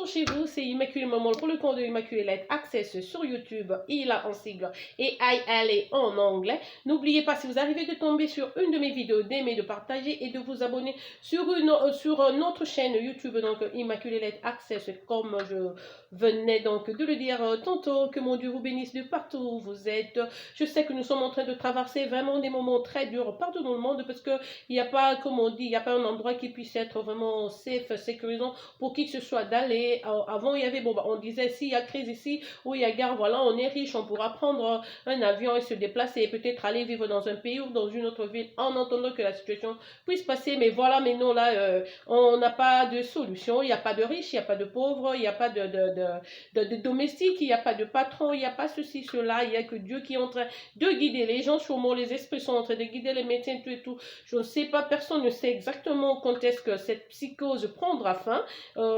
bonjour chez vous, c'est Immaculée Maman pour le compte de Immaculée Lettre Access sur YouTube. Il a en sigle et IL en anglais. N'oubliez pas, si vous arrivez de tomber sur une de mes vidéos, d'aimer, de partager et de vous abonner sur notre chaîne YouTube, donc Immaculée Lettre Access, comme je venais donc de le dire tantôt. Que mon Dieu vous bénisse de partout où vous êtes. Je sais que nous sommes en train de traverser vraiment des moments très durs partout dans le monde parce qu'il n'y a pas, comme on dit, il n'y a pas un endroit qui puisse être vraiment safe, sécurisant pour qui que ce soit d'aller. Avant, il y avait, bon, on disait, s'il y a crise ici, ou il y a guerre, voilà, on est riche, on pourra prendre un avion et se déplacer et peut-être aller vivre dans un pays ou dans une autre ville en attendant que la situation puisse passer. Mais voilà, mais non, là, on n'a pas de solution. Il n'y a pas de riches, il n'y a pas de pauvres, il n'y a pas de domestiques, il n'y a pas de patron, il n'y a pas ceci, cela. Il n'y a que Dieu qui est en train de guider les gens. Sûrement, les esprits sont en train de guider les médecins, tout et tout. Je ne sais pas, personne ne sait exactement quand est-ce que cette psychose prendra fin.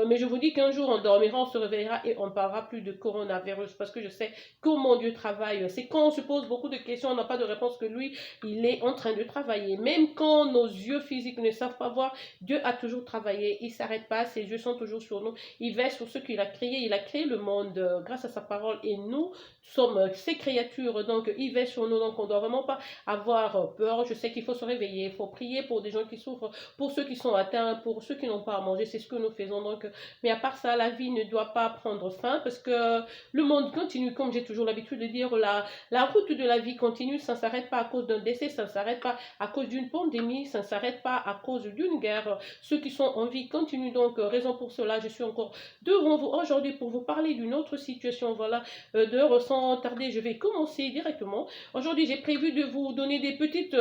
Mais je vous dis qu'un jour on dormira, on se réveillera et on ne parlera plus de coronavirus parce que je sais comment Dieu travaille. C'est quand on se pose beaucoup de questions, on n'a pas de réponse que lui, il est en train de travailler. Même quand nos yeux physiques ne savent pas voir, Dieu a toujours travaillé. Il ne s'arrête pas, ses yeux sont toujours sur nous. Il veille sur ce qu'il a créé. Il a créé le monde grâce à sa parole et nous sommes ses créatures. Donc il veille sur nous. Donc on ne doit vraiment pas avoir peur. Je sais qu'il faut se réveiller, il faut prier pour des gens qui souffrent, pour ceux qui sont atteints, pour ceux qui n'ont pas à manger. C'est ce que nous faisons. Donc, mais à part ça, la vie ne doit pas prendre fin parce que le monde continue, comme j'ai toujours l'habitude de dire, la route de la vie continue, ça ne s'arrête pas à cause d'un décès, ça ne s'arrête pas à cause d'une pandémie, ça ne s'arrête pas à cause d'une guerre. Ceux qui sont en vie continuent, donc raison pour cela, je suis encore devant vous aujourd'hui pour vous parler d'une autre situation. Voilà, sans tarder, je vais commencer directement. Aujourd'hui, j'ai prévu de vous donner des petites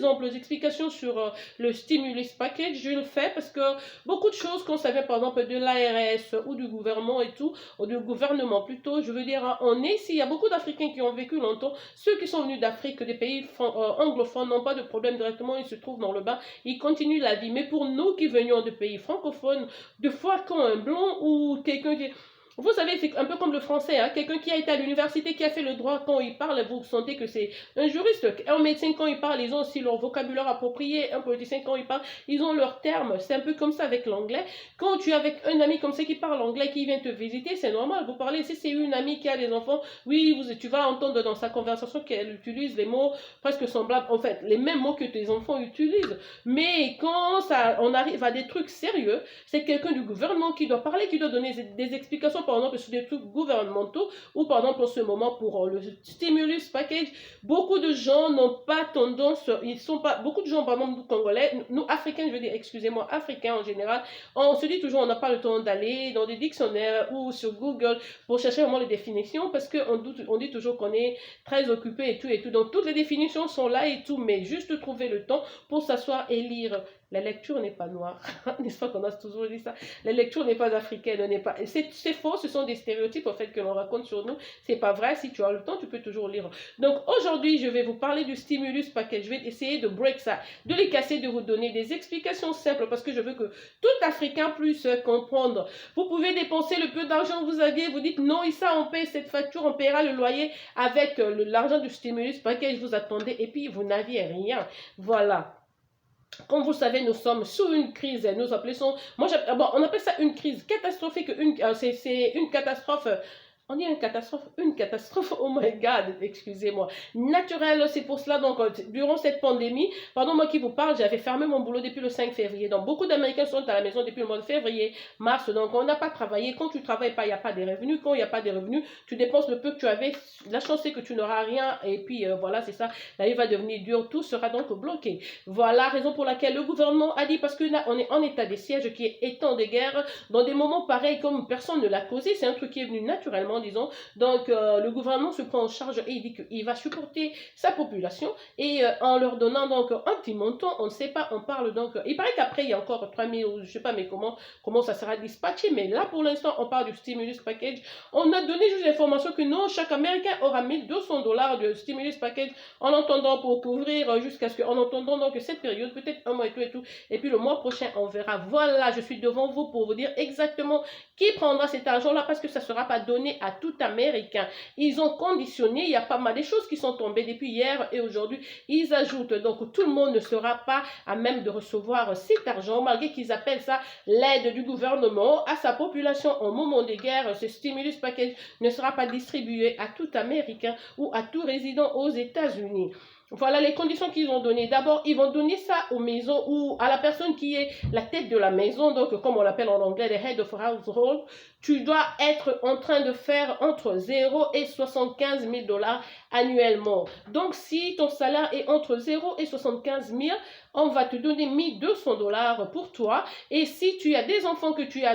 amples explications sur le stimulus package. Je le fais parce que beaucoup de choses qu'on savait par exemple de l'ARS ou du gouvernement et tout, ou du gouvernement plutôt, je veux dire, on est ici, il y a beaucoup d'Africains qui ont vécu longtemps, ceux qui sont venus d'Afrique, des pays anglophones n'ont pas de problème directement, ils se trouvent dans le bain, ils continuent la vie, mais pour nous qui venions de pays francophones, de fois quand un blanc ou quelqu'un qui... Vous savez, c'est un peu comme le français, hein? Quelqu'un qui a été à l'université, qui a fait le droit, quand il parle, vous sentez que c'est un juriste. Un médecin, quand il parle, ils ont aussi leur vocabulaire approprié. Un politicien, quand il parle, ils ont leurs termes. C'est un peu comme ça avec l'anglais. Quand tu es avec un ami comme ça qui parle anglais, qui vient te visiter, c'est normal. Vous parlez, si c'est une amie qui a des enfants, oui, tu vas entendre dans sa conversation qu'elle utilise les mots presque semblables, en fait, les mêmes mots que tes enfants utilisent. Mais quand on arrive à des trucs sérieux, c'est quelqu'un du gouvernement qui doit parler, qui doit donner des explications par exemple sur des trucs gouvernementaux ou par exemple en ce moment pour le stimulus package. Beaucoup de gens n'ont pas tendance, ils sont pas, beaucoup de gens par exemple nous Congolais, nous Africains, je veux dire, excusez-moi, Africains en général, on se dit toujours on n'a pas le temps d'aller dans des dictionnaires ou sur Google pour chercher vraiment les définitions parce qu'on dit toujours qu'on est très occupé et tout et tout. Donc toutes les définitions sont là et tout, mais juste trouver le temps pour s'asseoir et lire. La lecture n'est pas noire, n'est-ce pas qu'on a toujours dit ça? La lecture n'est pas africaine, n'est pas. C'est faux, ce sont des stéréotypes en fait que l'on raconte sur nous. C'est pas vrai. Si tu as le temps, tu peux toujours lire. Donc aujourd'hui, je vais vous parler du stimulus package. Je vais essayer de break ça, de les casser, de vous donner des explications simples parce que je veux que tout Africain puisse comprendre. Vous pouvez dépenser le peu d'argent que vous aviez. Vous dites non, ça on paye cette facture, on paiera le loyer avec l'argent du stimulus package. Vous attendez et puis vous n'aviez rien. Voilà. Comme vous savez, nous sommes sous une crise. Nous appelons, on appelle ça une crise catastrophique. C'est une catastrophe. On dit une catastrophe, oh my god, excusez-moi, naturelle, c'est pour cela, donc, durant cette pandémie, pardon, moi qui vous parle, j'avais fermé mon boulot depuis le 5 février, donc beaucoup d'Américains sont à la maison depuis le mois de février, mars, donc on n'a pas travaillé, quand tu ne travailles pas, il n'y a pas de revenus, quand il n'y a pas de revenus, tu dépenses le peu que tu avais, la chance c'est que tu n'auras rien, et puis voilà, c'est ça, la vie va devenir dure, tout sera donc bloqué. Voilà, raison pour laquelle le gouvernement a dit, parce que là, on est en état de siège, qui est état de guerre, dans des moments pareils, comme personne ne l'a causé, c'est un truc qui est venu naturellement, disons. Donc, le gouvernement se prend en charge et il dit qu'il va supporter sa population et en leur donnant donc un petit montant, on ne sait pas, on parle donc, il paraît qu'après il y a encore 3000 ou je ne sais pas mais comment ça sera dispatché, mais là pour l'instant on parle du stimulus package. On a donné juste l'information que non, chaque Américain aura $1200 de stimulus package en entendant pour couvrir jusqu'à ce qu'en entendant donc cette période, peut-être un mois et tout, et puis le mois prochain on verra. Voilà, je suis devant vous pour vous dire exactement qui prendra cet argent là parce que ça ne sera pas donné à tout Américain. Ils ont conditionné, il y a pas mal de choses qui sont tombées depuis hier et aujourd'hui. Ils ajoutent, donc tout le monde ne sera pas à même de recevoir cet argent, malgré qu'ils appellent ça l'aide du gouvernement à sa population en moment de guerre. Ce stimulus package ne sera pas distribué à tout Américain ou à tout résident aux États-Unis. Voilà les conditions qu'ils ont données. D'abord, ils vont donner ça aux maisons ou à la personne qui est la tête de la maison, donc comme on l'appelle en anglais, le head of household. Tu dois être en train de faire entre 0 et 75 000 dollars annuellement. Donc, si ton salaire est entre 0 et 75 000, on va te donner 1200 dollars pour toi. Et si tu as des enfants que tu as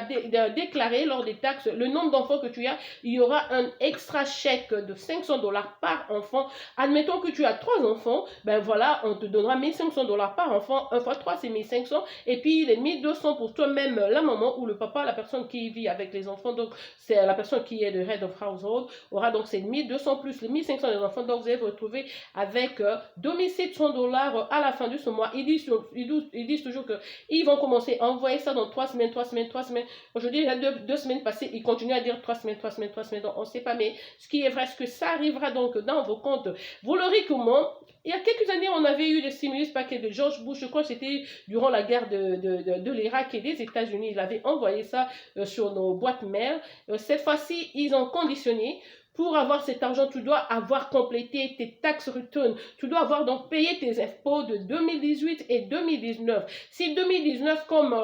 déclarés lors des taxes, le nombre d'enfants que tu as, il y aura un extra chèque de 500 dollars par enfant. Admettons que tu as 3 enfants, ben voilà, on te donnera 1500 dollars par enfant. 1 fois 3, c'est 1500. Et puis, les 1200 pour toi-même, la maman ou le papa, la personne qui vit avec les enfants. Donc, c'est la personne qui est le head of household, aura donc ces 1200 plus les 1500 des enfants. Donc, vous allez vous retrouver avec 2700 dollars à la fin de ce mois. Ils disent toujours qu'ils vont commencer à envoyer ça dans 3 semaines, 3 semaines, 3 semaines. Aujourd'hui, il y a 2 semaines passées, ils continuent à dire 3 semaines, 3 semaines, 3 semaines. Donc, on ne sait pas, mais ce qui est vrai, c'est que ça arrivera donc dans vos comptes. Vous l'aurez comment? Il y a quelques années, on avait eu le stimulus paquet de George Bush. Je crois que c'était durant la guerre de l'Irak et des États-Unis. Il avait envoyé ça sur nos boîtes mail. Cette fois-ci, ils ont conditionné. Pour avoir cet argent, tu dois avoir complété tes tax returns. Tu dois avoir donc payé tes impôts de 2018 et 2019. Si 2019, comme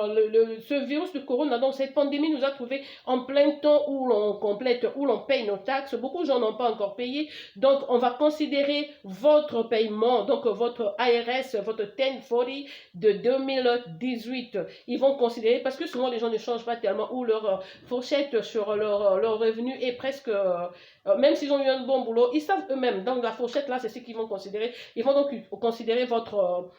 ce virus de corona, donc cette pandémie nous a trouvé en plein temps où l'on complète, où l'on paye nos taxes, beaucoup de gens n'ont pas encore payé. Donc, on va considérer votre paiement, donc votre IRS, votre 1040 de 2018. Ils vont considérer, parce que souvent les gens ne changent pas tellement, ou leur fourchette sur leur revenu est presque... même s'ils ont eu un bon boulot, ils savent eux-mêmes, dans la fourchette là, c'est ce qu'ils vont considérer. Ils vont donc considérer votre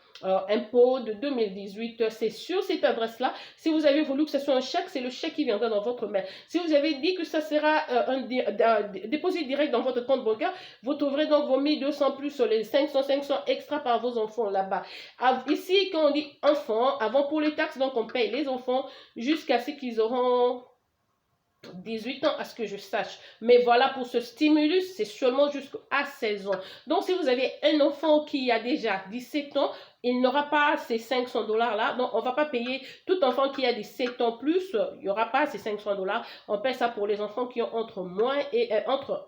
impôt de 2018. C'est sur cette adresse-là. Si vous avez voulu que ce soit un chèque, c'est le chèque qui viendra dans votre mail. Si vous avez dit que ça sera un dépôt direct dans votre compte bancaire, vous trouverez donc vos 1200 plus les 500 extra par vos enfants là-bas. Ici, quand on dit enfants, avant pour les taxes, donc on paye les enfants jusqu'à ce qu'ils auront 18 ans à ce que je sache. Mais voilà, pour ce stimulus, c'est seulement jusqu'à 16 ans. Donc, si vous avez un enfant qui a déjà 17 ans, il n'aura pas ces 500 dollars là. Donc, on ne va pas payer tout enfant qui a 17 ans plus. Il n'y aura pas ces 500 dollars. On paie ça pour les enfants qui ont entre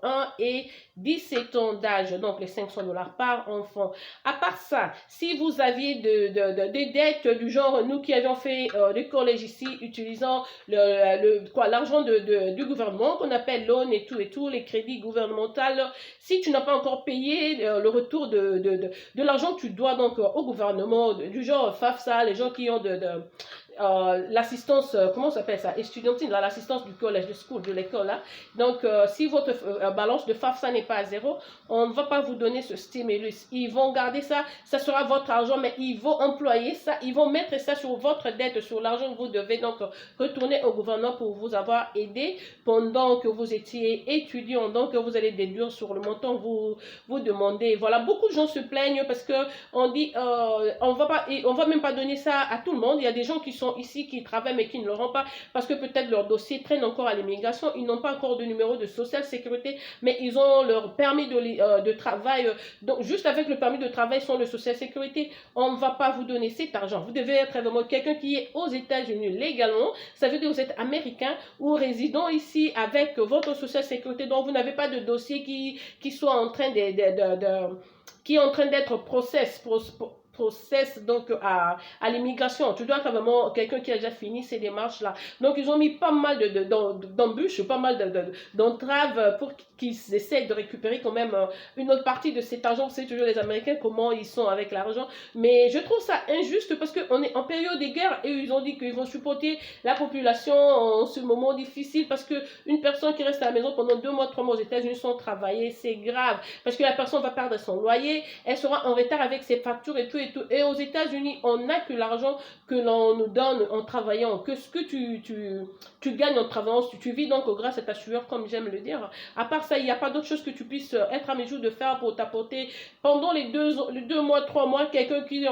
1 et 17 ans d'âge. Donc, les 500 dollars par enfant. À part ça, si vous aviez des dettes du genre, nous qui avions fait le collège ici, utilisant l'argent du gouvernement qu'on appelle loan et tout, les crédits gouvernementaux, si tu n'as pas encore payé le retour de l'argent, tu dois donc au gouvernement du genre FAFSA, les gens qui ont l'assistance, comment ça s'appelle ça, estudiantine, l'assistance du collège, de l'école là. Donc, si votre balance de FAFSA n'est pas à 0, on ne va pas vous donner ce stimulus. Ils vont garder ça, ça sera votre argent, mais ils vont employer ça, ils vont mettre ça sur votre dette, sur l'argent que vous devez donc retourner au gouvernement pour vous avoir aidé pendant que vous étiez étudiant. Donc, vous allez déduire sur le montant que vous demandez. Voilà, beaucoup de gens se plaignent parce que on dit, on va même pas donner ça à tout le monde. Il y a des gens qui sont ici, qui travaillent mais qui ne l'auront pas parce que peut-être leur dossier traîne encore à l'immigration, ils n'ont pas encore de numéro de social sécurité, mais ils ont leur permis de travail. Donc juste avec le permis de travail sans le social sécurité, on ne va pas vous donner cet argent. Vous devez être vraiment quelqu'un qui est aux États-Unis légalement, ça veut dire que vous êtes américain ou résident ici avec votre social sécurité, donc vous n'avez pas de dossier qui soit en train qui est en train d'être process donc à l'immigration. Tu dois être vraiment quelqu'un qui a déjà fini ces démarches-là. Donc, ils ont mis pas mal d'embûches, pas mal d'entraves pour qu'ils essaient de récupérer quand même une autre partie de cet argent. C'est toujours les Américains, comment ils sont avec l'argent. Mais je trouve ça injuste parce qu'on est en période de guerre et ils ont dit qu'ils vont supporter la population en ce moment difficile parce qu'une personne qui reste à la maison pendant 2 mois, 3 mois aux États-Unis sans travailler, c'est grave. Parce que la personne va perdre son loyer, elle sera en retard avec ses factures et tout. et tout. Et aux États-Unis, on n'a que l'argent que l'on nous donne en travaillant, que ce que tu gagnes en travaillant, tu vis donc grâce à ta sueur, comme j'aime le dire. À part ça, il n'y a pas d'autre chose que tu puisses être à mesure de faire pour t'apporter pendant les deux mois, 3 mois,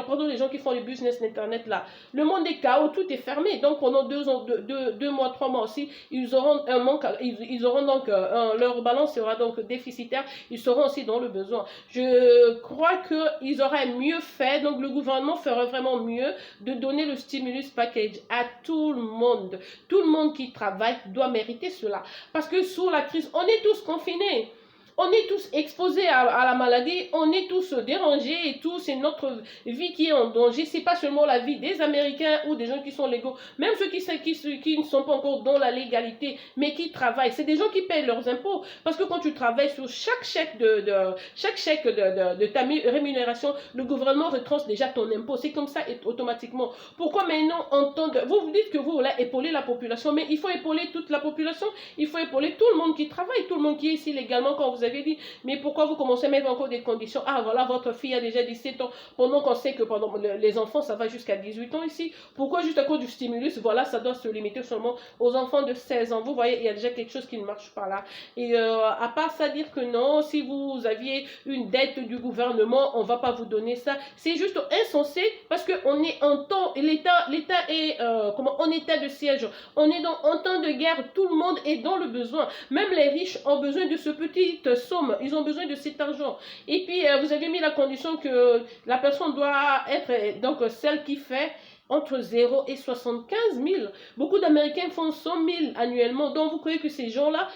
pendant les gens qui font les business internet là. Le monde est chaos, tout est fermé. Donc pendant 2 mois, 3 mois aussi, ils auront un manque, ils auront donc leur balance sera donc déficitaire. Ils seront aussi dans le besoin. Je crois qu'ils auraient mieux fait. Donc le gouvernement ferait vraiment mieux de donner le stimulus package à tout le monde. Tout le monde qui travaille doit mériter cela. Parce que sous la crise, on est tous confinés. On est tous exposés à la maladie, on est tous dérangés et tout, c'est notre vie qui est en danger. C'est pas seulement la vie des Américains ou des gens qui sont légaux, même ceux qui ne sont pas encore dans la légalité, mais qui travaillent. C'est des gens qui payent leurs impôts. Parce que quand tu travailles sur chaque chèque de ta rémunération, le gouvernement retranche déjà ton impôt. C'est comme ça automatiquement. Pourquoi maintenant vous vous dites que vous voulez épauler la population, mais il faut épauler toute la population, il faut épauler tout le monde qui travaille, tout le monde qui est ici légalement, quand vous avez dit, mais pourquoi vous commencez à mettre encore des conditions? Ah voilà, votre fille a déjà 17 ans, pendant qu'on sait que pendant les enfants, ça va jusqu'à 18 ans ici. Pourquoi juste à cause du stimulus? Voilà, ça doit se limiter seulement aux enfants de 16 ans. Vous voyez, il y a déjà quelque chose qui ne marche pas là. Et à part ça, dire que non, si vous aviez une dette du gouvernement, on va pas vous donner ça. C'est juste insensé parce qu'on est en temps, l'État est en état de siège. On est en temps de guerre, tout le monde est dans le besoin. Même les riches ont besoin de ce petit somme, ils ont besoin de cet argent. Et puis, vous avez mis la condition que la personne doit être, donc, celle qui fait entre 0 et 75 000. Beaucoup d'Américains font 100 000 annuellement. Donc, vous croyez que ces gens-là,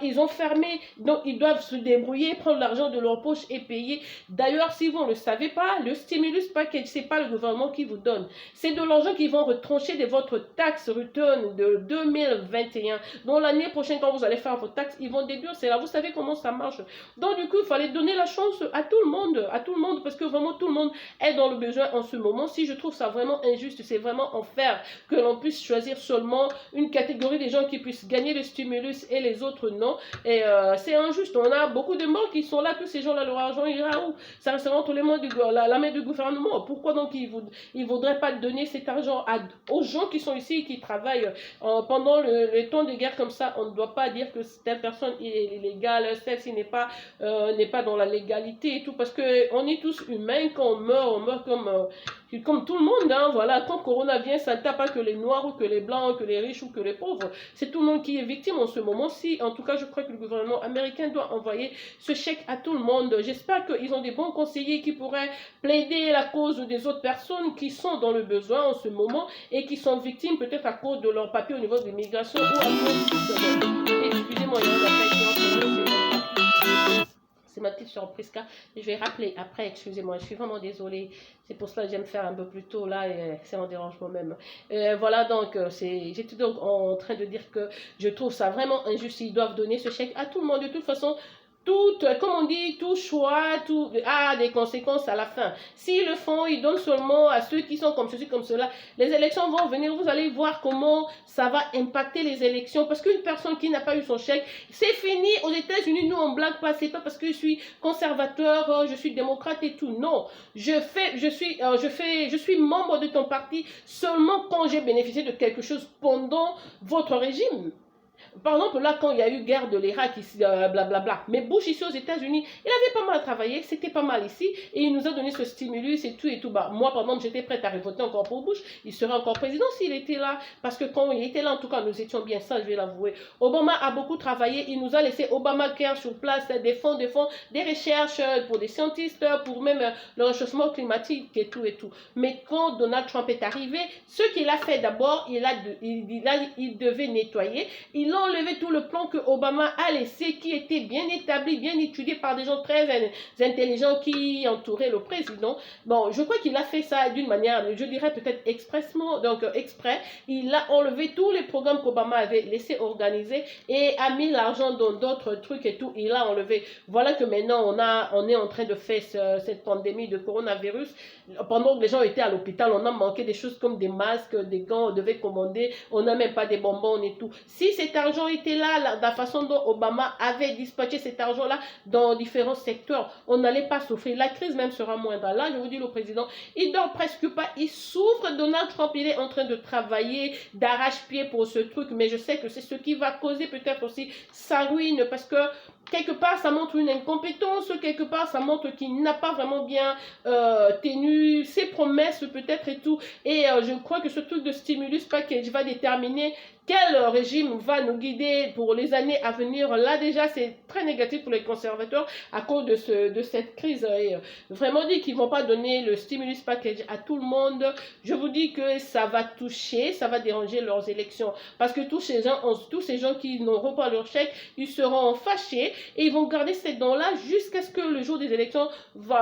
ils ont fermé, donc ils doivent se débrouiller, prendre l'argent de leur poche et payer. D'ailleurs, si vous ne le savez pas, le stimulus package, c'est pas le gouvernement qui vous donne. C'est de l'argent qu'ils vont retrancher de votre tax return de 2021. Donc, l'année prochaine, quand vous allez faire vos taxes, ils vont déduire. C'est là, vous savez comment ça marche. Donc, du coup, il fallait donner la chance à tout le monde, parce que vraiment, tout le monde est dans le besoin en ce moment. Si je trouve ça vraiment injuste, c'est vraiment enfer que l'on puisse choisir seulement une catégorie des gens qui puissent gagner le stimulus et les autres non. Et c'est injuste. On a beaucoup de morts qui sont là, tous ces gens-là, leur argent ira où? Ça restera entre les mains la main du gouvernement. Pourquoi donc ils ne voudraient pas donner cet argent aux gens qui sont ici, qui travaillent pendant le temps de guerre comme ça? On ne doit pas dire que telle personne est illégale, celle-ci n'est pas dans la légalité et tout, parce qu'on est tous humains. Quand on meurt comme tout le monde, hein, voilà. Quand Corona vient, ça ne tape pas que les noirs ou que les blancs, que les riches ou que les pauvres. C'est tout le monde qui est victime en ce moment-ci. En tout cas, je crois que le gouvernement américain doit envoyer ce chèque à tout le monde. J'espère qu'ils ont des bons conseillers qui pourraient plaider la cause des autres personnes qui sont dans le besoin en ce moment et qui sont victimes peut-être à cause de leur papier au niveau de l'immigration ou à cause... Excusez-moi, il y a c'est ma petite surprise car je vais rappeler après, excusez-moi, je suis vraiment désolée. C'est pour cela que j'aime faire un peu plus tôt là et c'est un dérangement même. Voilà, donc j'étais donc en train de dire que je trouve ça vraiment injuste. Ils doivent donner ce chèque à tout le monde. De toute façon, comme on dit, tout choix a des conséquences à la fin. S'ils le font, ils donnent seulement à ceux qui sont comme ceci, comme cela. Les élections vont venir, vous allez voir comment ça va impacter les élections. Parce qu'une personne qui n'a pas eu son chèque, c'est fini. Aux États-Unis, nous, on ne blague pas. C'est pas parce que je suis conservateur, je suis démocrate et tout. Non, je suis membre de ton parti seulement quand j'ai bénéficié de quelque chose pendant votre régime. Par exemple, là, quand il y a eu guerre de l'Irak, blablabla. Mais Bush, ici aux États-Unis, il avait pas mal travaillé, c'était pas mal ici, et il nous a donné ce stimulus et tout et tout. Bah, moi, par exemple, j'étais prête à voter encore pour Bush. Il serait encore président s'il était là. Parce que quand il était là, en tout cas, nous étions bien, ça, je vais l'avouer. Obama a beaucoup travaillé. Il nous a laissé Obamacare sur place, des fonds, des recherches pour des scientifiques, pour même le réchauffement climatique et tout et tout. Mais quand Donald Trump est arrivé, ce qu'il a fait d'abord, il devait nettoyer. Il a enlevé tout le plan que Obama a laissé, qui était bien établi, bien étudié par des gens très intelligents qui entouraient le président. Bon, je crois qu'il a fait ça d'une manière, je dirais peut-être expressement, donc exprès. Il a enlevé tous les programmes qu'Obama avait laissé organiser et a mis l'argent dans d'autres trucs et tout. Il a enlevé. Voilà que maintenant on est en train de faire cette pandémie de coronavirus. Pendant que les gens étaient à l'hôpital, on a manqué des choses comme des masques, des gants, on devait commander. On n'a même pas des bonbons et tout. Si c'était cet argent était là, la façon dont Obama avait dispatché cet argent-là dans différents secteurs, on n'allait pas souffrir. La crise même sera moindre. Là, je vous dis, le président, il dort presque pas, il souffre. Donald Trump, il est en train de travailler d'arrache-pied pour ce truc, mais je sais que c'est ce qui va causer peut-être aussi sa ruine, parce que quelque part, ça montre une incompétence, quelque part, ça montre qu'il n'a pas vraiment bien tenu ses promesses peut-être et tout. Et je crois que ce truc de stimulus package va déterminer quel régime va nous guider pour les années à venir. Là déjà, c'est très négatif pour les conservateurs à cause de cette crise. Et vraiment dit qu'ils ne vont pas donner le stimulus package à tout le monde. Je vous dis que ça va toucher, ça va déranger leurs élections. Parce que tous ces gens qui n'auront pas leur chèque, ils seront fâchés et ils vont garder ces dons-là jusqu'à ce que le jour des élections vont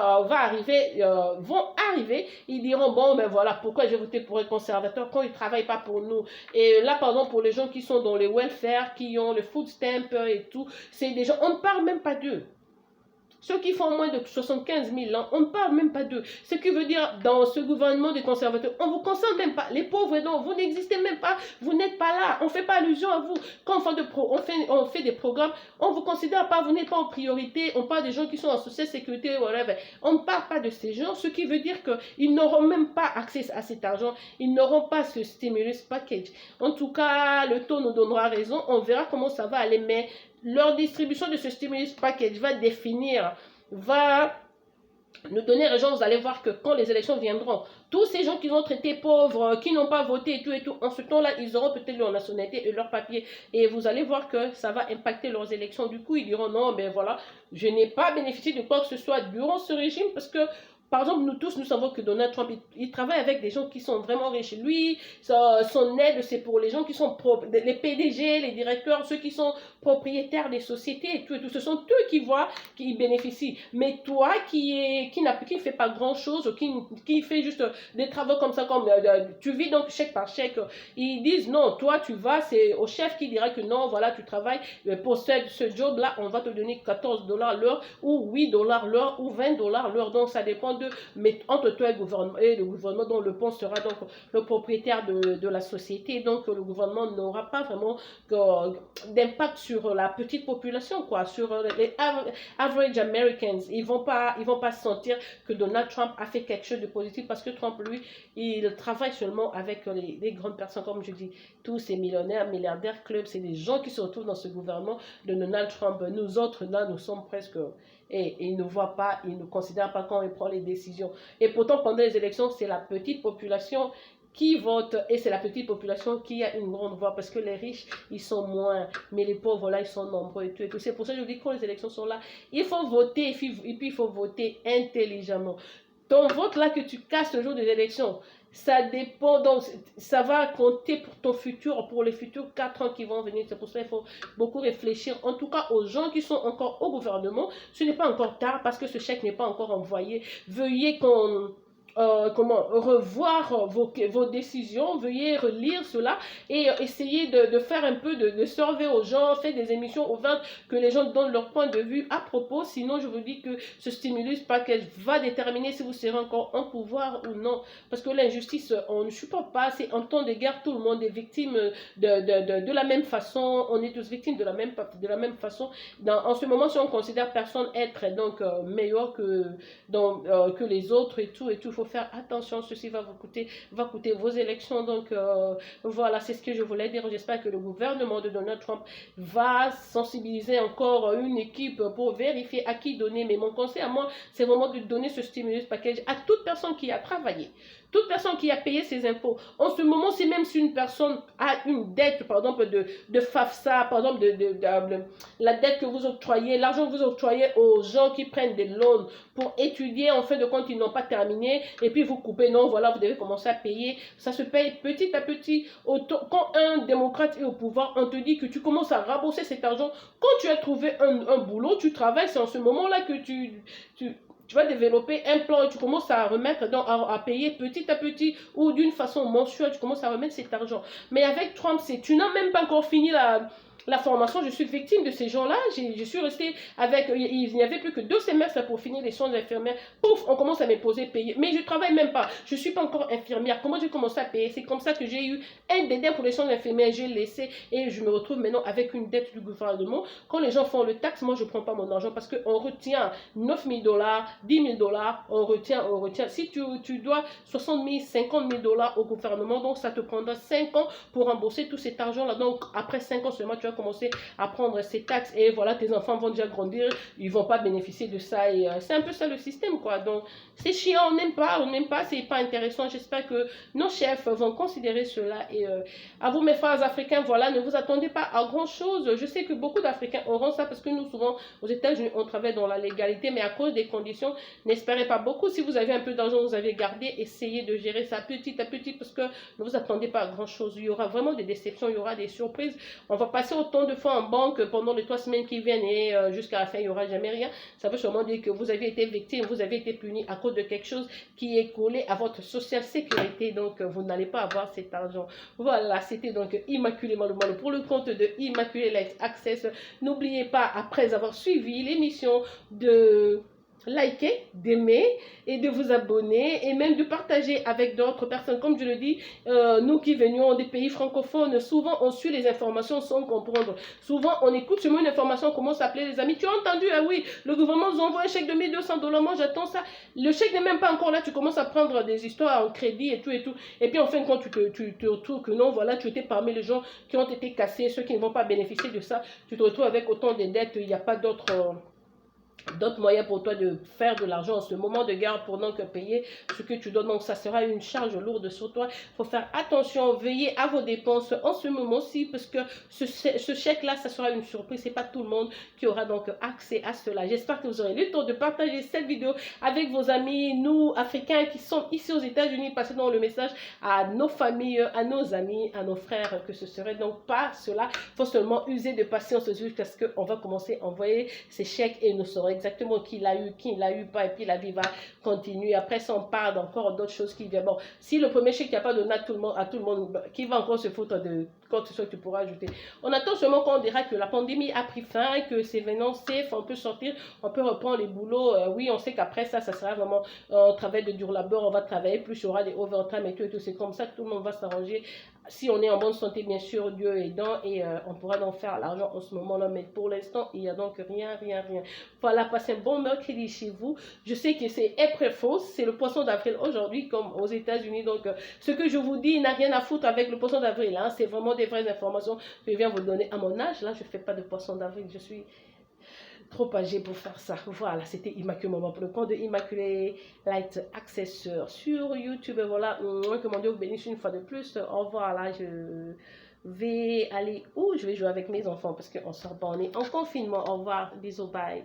arriver. Ils diront, bon, ben voilà, pourquoi j'ai voté pour les conservateurs quand ils ne travaillent pas pour nous. Et là, pardon, pour les gens qui sont dans les welfare, qui ont le food stamp et tout, c'est des gens, on ne parle même pas d'eux. Ceux qui font moins de 75 000 ans, on ne parle même pas d'eux. Ce qui veut dire, dans ce gouvernement des conservateurs, on ne vous concerne même pas. Les pauvres, non, vous n'existez même pas. Vous n'êtes pas là. On ne fait pas allusion à vous. Quand on fait des programmes, on ne vous considère pas. Vous n'êtes pas en priorité. On parle des gens qui sont en sociale sécurité, whatever. On ne parle pas de ces gens. Ce qui veut dire qu'ils n'auront même pas accès à cet argent. Ils n'auront pas ce stimulus package. En tout cas, le taux nous donnera raison. On verra comment ça va aller. Mais leur distribution de ce stimulus package va nous donner raison. Vous allez voir que quand les élections viendront, tous ces gens qui ont traité pauvres, qui n'ont pas voté et tout, en ce temps-là, ils auront peut-être leur nationalité et leur papier. Et vous allez voir que ça va impacter leurs élections. Du coup, ils diront non, ben voilà, je n'ai pas bénéficié de quoi que ce soit durant ce régime parce que par exemple, nous tous, nous savons que Donald Trump, il travaille avec des gens qui sont vraiment riches. Lui, son aide, c'est pour les gens qui sont les PDG, les directeurs, ceux qui sont propriétaires des sociétés et tout. Ce sont eux qui voient, qui bénéficient. Mais toi, qui ne fait pas grand-chose, qui fait juste des travaux comme ça, comme tu vis donc chèque par chèque, ils disent non, toi, tu vas, c'est au chef qui dira que non, voilà, tu travailles pour ce job-là, on va te donner 14 $ l'heure ou 8 $ l'heure ou 20 $ l'heure. Donc, ça dépend mais entre toi et le gouvernement, dont le pont sera donc le propriétaire de la société, donc le gouvernement n'aura pas vraiment d'impact sur la petite population, quoi, sur les average Americans. Ils vont pas sentir que Donald Trump a fait quelque chose de positif parce que Trump, lui, il travaille seulement avec les grandes personnes, comme je dis, tous ces millionnaires, milliardaires, clubs, c'est des gens qui se retrouvent dans ce gouvernement de Donald Trump. Nous autres, là, nous sommes presque... Et il ne voit pas, il ne considère pas quand il prend les décisions. Et pourtant, pendant les élections, c'est la petite population qui vote et c'est la petite population qui a une grande voix parce que les riches, ils sont moins, mais les pauvres, là, ils sont nombreux et tout. C'est pour ça que je dis que quand les élections sont là, il faut voter et puis il faut voter intelligemment. Ton vote là que tu casses le jour des élections, ça dépend, donc ça va compter pour ton futur, pour les futurs 4 ans qui vont venir. C'est pour ça qu'il faut beaucoup réfléchir, en tout cas aux gens qui sont encore au gouvernement. Ce n'est pas encore tard parce que ce chèque n'est pas encore envoyé. Veuillez revoir vos décisions, veuillez relire cela et essayer de faire un peu de surveiller aux gens, faire des émissions ouvertes que les gens donnent leur point de vue à propos. Sinon, je vous dis que ce stimulus package va déterminer si vous serez encore en pouvoir ou non. Parce que l'injustice, on ne supporte pas. C'est en temps de guerre, tout le monde est victime de la même façon. On est tous victimes de la même façon. En ce moment, si on considère personne être donc meilleur que les autres et tout, il faut faire attention, ceci va coûter vos élections. Donc voilà, c'est ce que je voulais dire. J'espère que le gouvernement de Donald Trump va sensibiliser encore une équipe pour vérifier à qui donner. Mais mon conseil à moi, c'est vraiment de donner ce stimulus package à toute personne qui a travaillé, toute personne qui a payé ses impôts. En ce moment, c'est même si une personne a une dette, par exemple de FAFSA, par exemple la dette que vous octroyez, l'argent que vous octroyez aux gens qui prennent des loans pour étudier, en fin de compte, ils n'ont pas terminé, et puis vous coupez, non, voilà, vous devez commencer à payer. Ça se paye petit à petit. Quand un démocrate est au pouvoir, on te dit que tu commences à rembourser cet argent. Quand tu as trouvé un boulot, tu travailles, c'est en ce moment-là que tu vas développer un plan et tu commences à remettre, à payer petit à petit ou d'une façon mensuelle, tu commences à remettre cet argent. Mais avec Trump, tu n'as même pas encore fini la formation, je suis victime de ces gens-là. Je suis restée avec, il n'y avait plus que 2 semestres pour finir les soins d'infirmière. Pouf, on commence à m'imposer payer. Mais je ne travaille même pas. Je ne suis pas encore infirmière. Comment j'ai commencé à payer? C'est comme ça que j'ai eu un dédain pour les soins d'infirmière. J'ai laissé et je me retrouve maintenant avec une dette du gouvernement. Quand les gens font le taxe, moi je ne prends pas mon argent parce qu'on retient 9 000 $, 10 000 $, on retient. Si tu dois 60 000, 50 000 $ au gouvernement, donc ça te prendra 5 ans pour rembourser tout cet argent-là. Donc après 5 ans seulement, tu vas commencer à prendre ces taxes et voilà, tes enfants vont déjà grandir, ils vont pas bénéficier de ça et c'est un peu ça le système quoi. Donc c'est chiant, on n'aime pas, c'est pas intéressant. J'espère que nos chefs vont considérer cela et à vous mes frères africains, voilà, ne vous attendez pas à grand chose. Je sais que beaucoup d'Africains auront ça parce que nous souvent aux États-Unis on travaille dans la légalité, mais à cause des conditions, n'espérez pas beaucoup. Si vous avez un peu d'argent, vous avez gardé, essayez de gérer ça petit à petit parce que ne vous attendez pas à grand chose. Il y aura vraiment des déceptions, il y aura des surprises. On va passer autant de fois en banque pendant les 3 semaines qui viennent et jusqu'à la fin, il n'y aura jamais rien. Ça veut sûrement dire que vous avez été victime, vous avez été puni à cause de quelque chose qui est collé à votre social sécurité. Donc, vous n'allez pas avoir cet argent. Voilà, c'était donc Immaculée Malo Malo pour le compte de Immaculée Light Access. N'oubliez pas, après avoir suivi l'émission, de liker, d'aimer et de vous abonner et même de partager avec d'autres personnes. Comme je le dis, nous qui venions des pays francophones, souvent on suit les informations sans comprendre. Souvent on écoute seulement une information, on commence à appeler les amis. Tu as entendu? Ah oui, le gouvernement nous envoie un chèque de 1 200 $, moi j'attends ça. Le chèque n'est même pas encore là, tu commences à prendre des histoires en crédit et tout et tout. Et puis en fin de compte, tu te retrouves que non, voilà, tu étais parmi les gens qui ont été cassés, ceux qui ne vont pas bénéficier de ça. Tu te retrouves avec autant de dettes, il n'y a pas d'autres moyens pour toi de faire de l'argent en ce moment de guerre pour donc payer ce que tu dois. Donc ça sera une charge lourde sur toi. Il faut faire attention, veillez à vos dépenses en ce moment-ci parce que ce chèque-là, ça sera une surprise. C'est pas tout le monde qui aura donc accès à cela. J'espère que vous aurez le temps de partager cette vidéo avec vos amis, nous, Africains qui sont ici aux États-Unis. Passez donc le message à nos familles, à nos amis, à nos frères, que ce serait donc pas cela. Il faut seulement user de patience jusqu'à ce qu'on va commencer à envoyer ces chèques et nous saurons exactement qui l'a eu pas, et puis la vie va continuer. Après ça, on parle encore d'autres choses qui viennent. Bon, si le premier chèque n'a pas donné à tout le monde, qui va encore se foutre de quoi ce soit que tu pourras ajouter. On attend seulement quand on dira que la pandémie a pris fin, que c'est maintenant safe, on peut sortir, on peut reprendre les boulots. Oui, on sait qu'après ça, ça sera vraiment un travail de dur labeur, on va travailler plus, il y aura des overtime et tout. C'est comme ça que tout le monde va s'arranger. Si on est en bonne santé, bien sûr, Dieu aidant, et on pourra donc faire l'argent en ce moment-là. Mais pour l'instant, il n'y a donc rien. Voilà, passez un bon mercredi chez vous. Je sais que c'est faux, c'est le poisson d'avril aujourd'hui, comme aux États-Unis. Donc, ce que je vous dis n'a rien à foutre avec le poisson d'avril. Hein. C'est vraiment des vraies informations que je viens vous donner à mon âge. Là, je ne fais pas de poisson d'avril. Je suis trop âgée pour faire ça. Voilà, c'était Immaculée Maman pour le compte de Immaculée Light Access sur YouTube. Voilà, que mon Dieu vous bénisse une fois de plus. Au revoir, là, je vais aller où? Je vais jouer avec mes enfants parce qu'on sort pas, on est en confinement. Au revoir, bisous, bye.